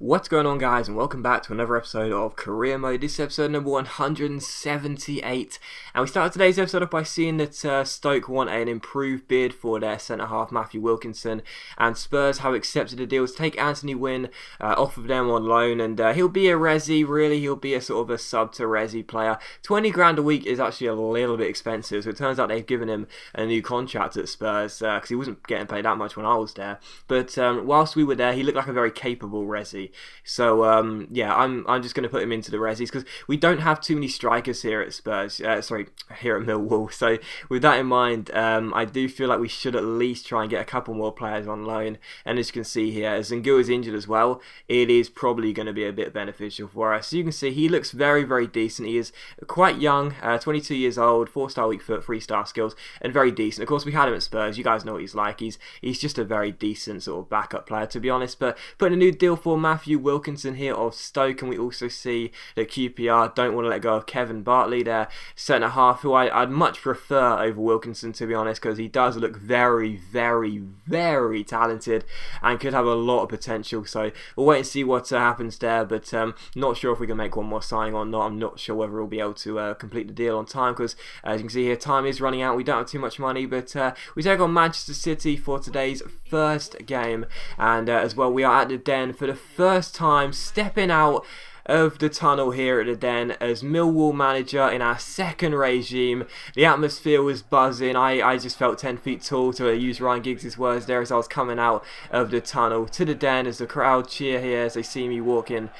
What's going on, guys, and welcome back to another episode of Career Mode. This is episode number 178, and we started today's episode off by seeing that Stoke want an improved bid for their centre-half Matthew Wilkinson, and Spurs have accepted a deal to take Anthony Wynn off of them on loan, and he'll be a resi, really. He'll be a sort of a sub to resi player. 20 grand a week is actually a little bit expensive, so it turns out they've given him a new contract at Spurs, because he wasn't getting paid that much when I was there. But whilst we were there, he looked like a very capable resi. So yeah, I'm just going to put him into the resis because we don't have too many strikers here at Spurs. Here at Millwall. So with that in mind, I do feel like we should at least try and get a couple more players on loan. And as you can see here, as Ngu is injured as well, it is probably going to be a bit beneficial for us. So you can see he looks very, very decent. He is quite young, 22 years old, 4-star weak foot, 3-star skills, and very decent. Of course, we had him at Spurs. You guys know what he's like. He's just a very decent sort of backup player, to be honest. But putting a new deal for Matthew Wilkinson here of Stoke, and we also see that QPR don't want to let go of Kevin Bartley, their centre half, who I'd much prefer over Wilkinson, to be honest, because he does look very, very, very talented and could have a lot of potential. So we'll wait and see what happens there, but not sure if we can make one more signing or not. I'm not sure whether we'll be able to complete the deal on time, because as you can see here, time is running out. We don't have too much money, but we take on Manchester City for today's first game, and as well, we are at the Den for the first time, stepping out of the tunnel here at the Den as Millwall manager in our second regime. The atmosphere was buzzing. I just felt 10 feet tall, to use Ryan Giggs' words there, as I was coming out of the tunnel to the Den, as the crowd cheer here as they see me walking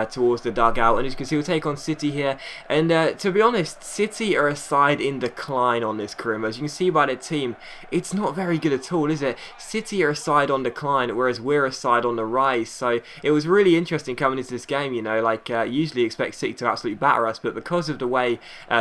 towards the dugout. And as you can see, we'll take on City here, and to be honest, City are a side in decline on this Career. As you can see by their team, it's not very good at all, is it? City are a side on decline, whereas we're a side on the rise. So it was really interesting coming into this game, you know, usually expect City to absolutely batter us, but because of the way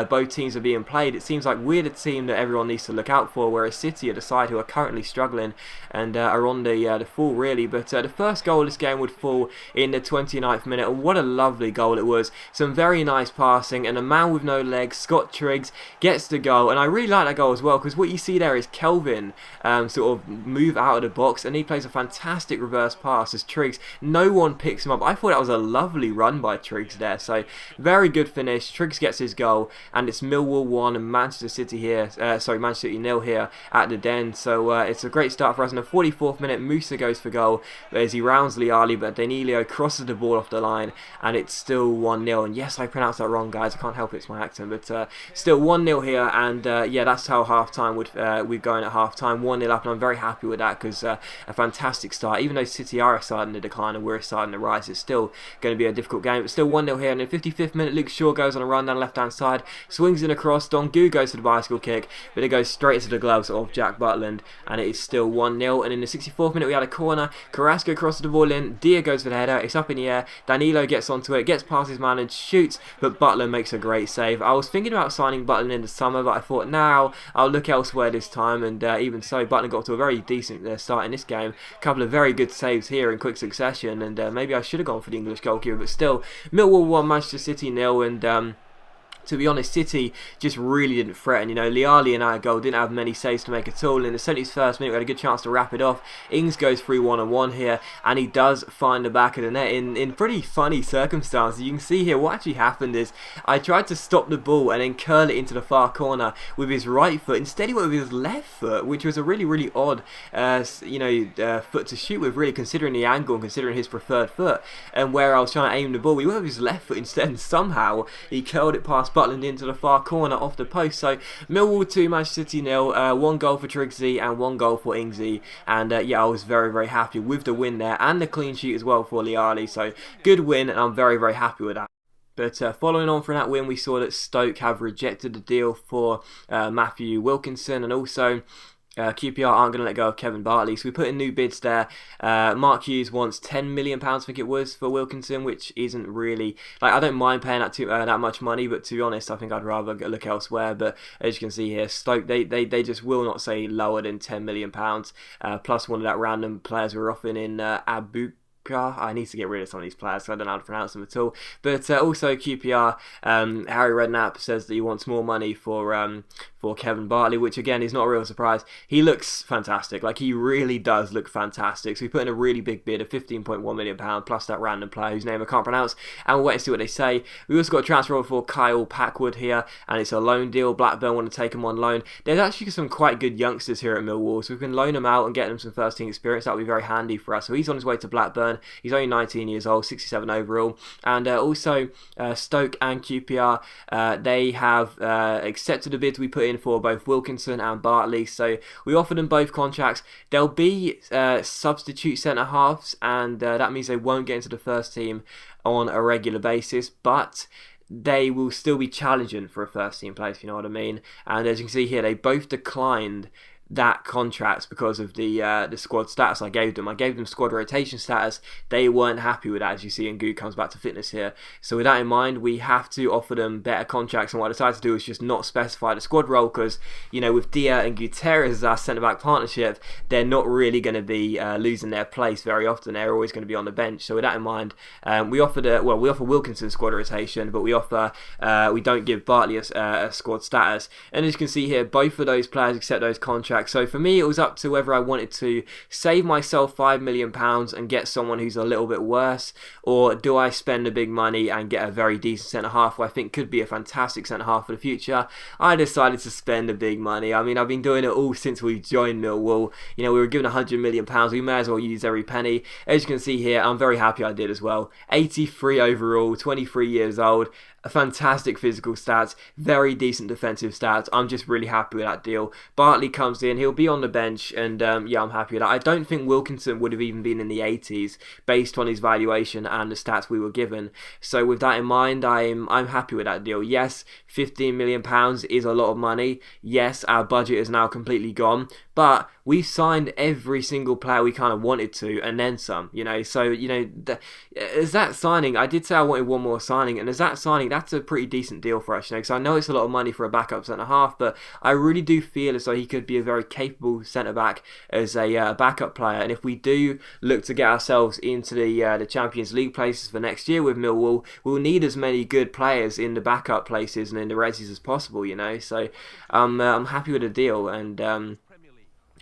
both teams are being played, it seems like we're the team that everyone needs to look out for, whereas City are the side who are currently struggling and are on the fall, really. But the first goal of this game would fall in the 29th minute, and what a lovely goal it was. Some very nice passing, and a man with no legs, Scott Triggs, gets the goal, and I really like that goal as well, because what you see there is Kelvin sort of move out of the box, and he plays a fantastic reverse pass as Triggs, no one picks him up. I thought that was a lovely run by Triggs there, so very good finish. Triggs gets his goal, and it's Millwall 1 and Manchester City here, Manchester City 0 here at the Den. So it's a great start for us. In the 44th minute, Musa goes for goal as he rounds Liali, but Danilo crosses the ball off the line, and it's still 1-0. And yes, I pronounced that wrong, guys, I can't help it, it's my accent, but still 1-0 here, and yeah, that's how half-time we're going at half-time, 1-0 up, and I'm very happy with that, because a fantastic start. Even though City are a side in the decline and we're a side in the rise, it's still going to be a difficult game. But still 1-0 here, and in the 55th minute, Luke Shaw goes on a run down the left-hand side, swings in across, Dongu goes for the bicycle kick, but it goes straight into the gloves of Jack Butland, and it is still 1-0. And in the 64th minute, we had a corner, Carrasco crosses the ball in, Dia goes for the header, it's up in the air, Danilo gets onto it, gets past his man and shoots, but Butland makes a great save. I was thinking about signing Butland in the summer, but I thought, now I'll look elsewhere this time, and even so, Butland got to a very decent start in this game, a couple of very good saves here in quick succession, and maybe I should have gone for the English goalkeeper, but still, Millwall 1, Manchester City 0, and to be honest, City just really didn't threaten. You know, Liali and our goal didn't have many saves to make at all. In the 71st minute, we had a good chance to wrap it off. Ings goes through 1-on-1 here, and he does find the back of the net in pretty funny circumstances. You can see here what actually happened is I tried to stop the ball and then curl it into the far corner with his right foot. Instead, he went with his left foot, which was a really, really odd, foot to shoot with, really, considering the angle and considering his preferred foot. And where I was trying to aim the ball, he went with his left foot instead, and somehow he curled it past Butland into the far corner off the post. So Millwall 2, Manchester City 0, 1 goal for Triggsy and 1 goal for Ingsy, and yeah, I was very, very happy with the win there, and the clean sheet as well for Liali. So good win, and I'm very, very happy with that. But following on from that win, we saw that Stoke have rejected the deal for Matthew Wilkinson, and also QPR aren't going to let go of Kevin Bartley, so we put in new bids there. Mark Hughes wants £10 million, I think it was, for Wilkinson, which isn't really, I don't mind paying that much money, but to be honest, I think I'd rather look elsewhere. But as you can see here, Stoke, they just will not say lower than £10 million, plus one of that random players we were offering in I need to get rid of some of these players, so I don't know how to pronounce them at all. But also QPR, Harry Redknapp says that he wants more money for Kevin Bartley, which again is not a real surprise. He looks fantastic, like he really does look fantastic. So we put in a really big bid of £15.1 million plus that random player whose name I can't pronounce, and we'll wait and see what they say. We also got a transfer offer for Kyle Packwood here, and it's a loan deal. Blackburn want to take him on loan. There's actually some quite good youngsters here at Millwall, so we can loan him out and get him some first team experience. That would be very handy for us. So he's on his way to Blackburn. He's only 19 years old, 67 overall. And also Stoke and QPR, they have accepted the bids we put in for both Wilkinson and Bartley. So we offered them both contracts. They'll be substitute centre halves, and that means they won't get into the first team on a regular basis, but they will still be challenging for a first team place, if you know what I mean. And as you can see here, they both declined that contract because of the squad status I gave them. I gave them squad rotation status. They weren't happy with that, as you see, and Gu comes back to fitness here. So with that in mind, we have to offer them better contracts, and what I decided to do is just not specify the squad role, because, you know, with Dia and Gutierrez as our centre-back partnership, they're not really going to be losing their place very often. They're always going to be on the bench. So with that in mind, we offer Wilkinson squad rotation, but we don't give Bartley a squad status. And as you can see here, both of those players accept those contracts. So for me, it was up to whether I wanted to save myself £5 million and get someone who's a little bit worse, or do I spend the big money and get a very decent centre-half who I think could be a fantastic centre-half for the future. I decided to spend the big money. I mean, I've been doing it all since we joined Millwall. You know, we were given £100 million. We may as well use every penny. As you can see here, I'm very happy I did as well. 83 overall, 23 years old. Fantastic physical stats, very decent defensive stats. I'm just really happy with that deal. Bartley comes in, he'll be on the bench, and yeah, I'm happy with that. I don't think Wilkinson would have even been in the 80s based on his valuation and the stats we were given. So with that in mind, I'm happy with that deal. Yes, £15 million is a lot of money. Yes, our budget is now completely gone, but we signed every single player we kind of wanted to, and then some, you know. So, you know, as that signing, I did say I wanted one more signing, and as that signing, that's a pretty decent deal for us, you know, because I know it's a lot of money for a backup centre-half, but I really do feel as though he could be a very capable centre-back as a backup player. And if we do look to get ourselves into the Champions League places for next year with Millwall, we'll need as many good players in the backup places and in the resis as possible, you know. So I'm happy with the deal, and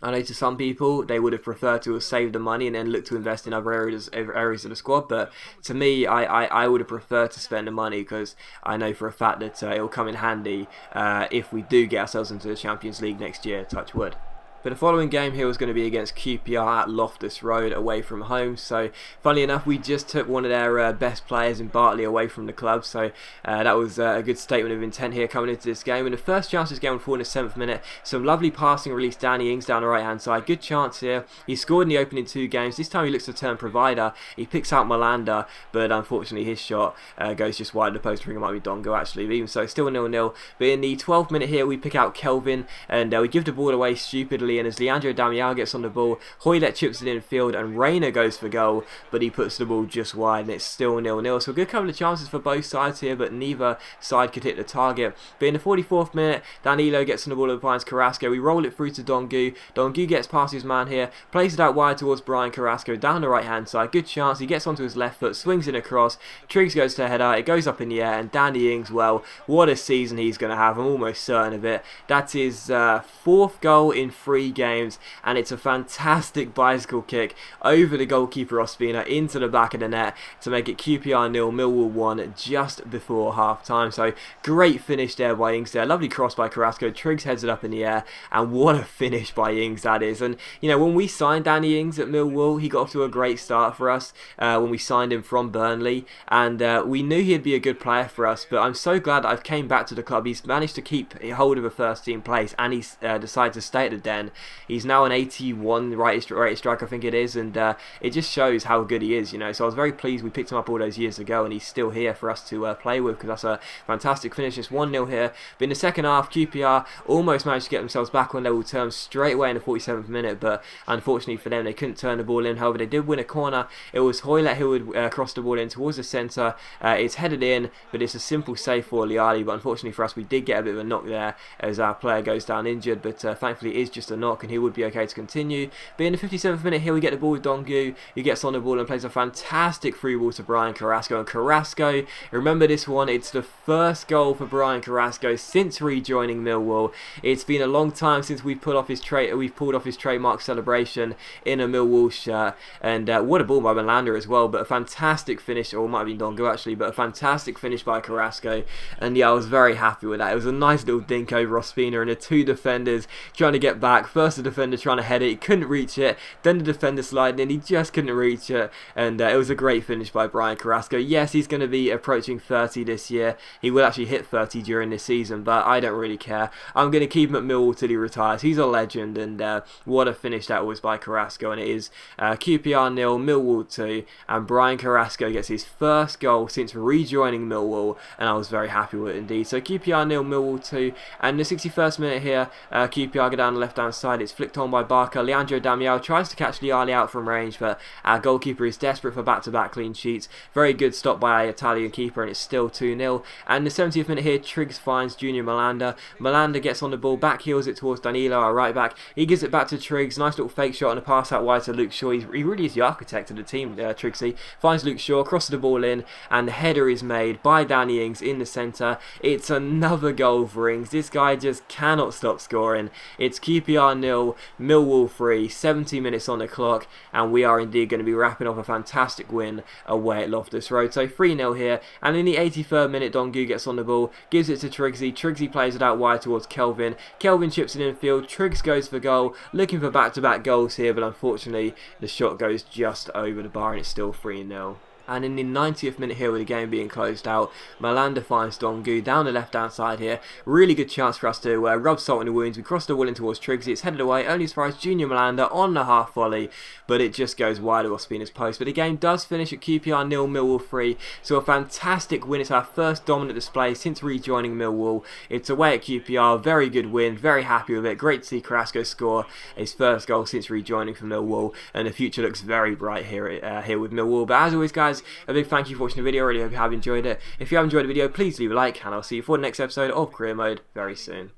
I know to some people they would have preferred to have saved the money and then look to invest in other areas of the squad, but to me, I would have preferred to spend the money, because I know for a fact that it will come in handy if we do get ourselves into the Champions League next year, touch wood. But the following game here was going to be against QPR at Loftus Road, away from home. So, funnily enough, we just took one of their best players in Bartley away from the club. So, that was a good statement of intent here coming into this game. And the first chance of this game would fall in the 7th minute. Some lovely passing released Danny Ings down the right-hand side. Good chance here. He scored in the opening 2 games. This time he looks to turn provider. He picks out Malanda, but unfortunately his shot goes just wide of the post. I think it might be Dongo, actually. But even so, still 0-0. But in the 12th minute here, we pick out Kelvin, and we give the ball away stupidly. And as Leandro Damião gets on the ball, Hoylett chips it in field, and Rayner goes for goal, but he puts the ball just wide, and it's still 0-0. So a good couple of chances for both sides here, but neither side could hit the target. But in the 44th minute, Danilo gets on the ball and finds Carrasco. We roll it through to Dongu. Dongu gets past his man here, plays it out wide towards Brian Carrasco down the right hand side. Good chance. He gets onto his left foot, swings in across. Triggs goes to header. It goes up in the air, and Danny Ings, well, what a season he's going to have. I'm almost certain of it. That's his 4th goal in 3 games, and it's a fantastic bicycle kick over the goalkeeper Ospina into the back of the net to make it QPR 0, Millwall 1 just before half time. So great finish there by Ings there. Lovely cross by Carrasco. Triggs heads it up in the air, and what a finish by Ings that is. And you know, when we signed Danny Ings at Millwall, he got off to a great start for us when we signed him from Burnley, and we knew he'd be a good player for us. But I'm so glad that I've came back to the club. He's managed to keep hold of a first team place, and he's decided to stay at the Den. He's now an 81 rated striker, I think it is, and it just shows how good he is, you know. So I was very pleased we picked him up all those years ago, and he's still here for us to play with, because that's a fantastic finish. It's 1-0 here. But in the second half, QPR almost managed to get themselves back on level terms straight away in the 47th minute, but unfortunately for them, they couldn't turn the ball in. However, they did win a corner. It was Hoylett who would cross the ball in towards the centre. It's headed in, but it's a simple save for Liali. But unfortunately for us, we did get a bit of a knock there as our player goes down injured, but thankfully it is just a knock and he would be okay to continue. But in the 57th minute here we get the ball with Dongu, who gets on the ball and plays a fantastic free ball to Brian Carrasco, and Carrasco, remember this one, it's the first goal for Brian Carrasco since rejoining Millwall. It's been a long time since we've pulled off his trademark celebration in a Millwall shirt, and what a ball by Malanda as well, but a fantastic finish, or it might have been Dongu actually, but a fantastic finish by Carrasco, and yeah, I was very happy with that. It was a nice little dink over Ospina and the two defenders trying to get back. First the defender trying to head it, he couldn't reach it, then the defender sliding in, he just couldn't reach it, and it was a great finish by Brian Carrasco. Yes, he's going to be approaching 30 this year, he will actually hit 30 during this season, but I don't really care. I'm going to keep him at Millwall till he retires. He's a legend, and what a finish that was by Carrasco, and it is QPR 0, Millwall 2, and Brian Carrasco gets his first goal since rejoining Millwall, and I was very happy with it indeed. So QPR 0, Millwall 2, and the 61st minute here, QPR go down the left hand side, it's flicked on by Barker, Leandro Damiao tries to catch Liali out from range, but our goalkeeper is desperate for back-to-back clean sheets. Very good stop by our Italian keeper, and it's still 2-0, and the 70th minute here, Triggs finds Junior Malanda. Malanda gets on the ball, back heels it towards Danilo, our right back, he gives it back to Triggs, nice little fake shot and a pass out wide to Luke Shaw. He really is the architect of the team, Triggsy. Finds Luke Shaw, crosses the ball in, and the header is made by Danny Ings in the centre. It's another goal for Ings. This guy just cannot stop scoring. It's QPR 0, Millwall 3, 70 minutes on the clock, and we are indeed going to be wrapping up a fantastic win away at Loftus Road. So 3-0 here, and in the 83rd minute, Dongu gets on the ball, gives it to Triggsy. Triggsy plays it out wide towards Kelvin. Kelvin chips it in field. Triggs goes for goal, looking for back-to-back goals here, but unfortunately the shot goes just over the bar, and it's still 3-0. And in the 90th minute here, with the game being closed out, Malanda finds Dongu down the left hand side here. Really good chance for us to rub salt in the wounds. We cross the wall in towards Triggsy. It's headed away only as far as Junior Malanda on the half volley, but it just goes wide of Ospina's post. But the game does finish at QPR 0, Millwall 3. So a fantastic win. It's our first dominant display since rejoining Millwall. It's away at QPR. Very good win. Very happy with it. Great to see Carrasco score his first goal since rejoining from Millwall, and the future looks very bright here with Millwall. But as always, guys, a big thank you for watching the video. I really hope you have enjoyed it. If you have enjoyed the video, please leave a like, and I'll see you for the next episode of Career Mode very soon.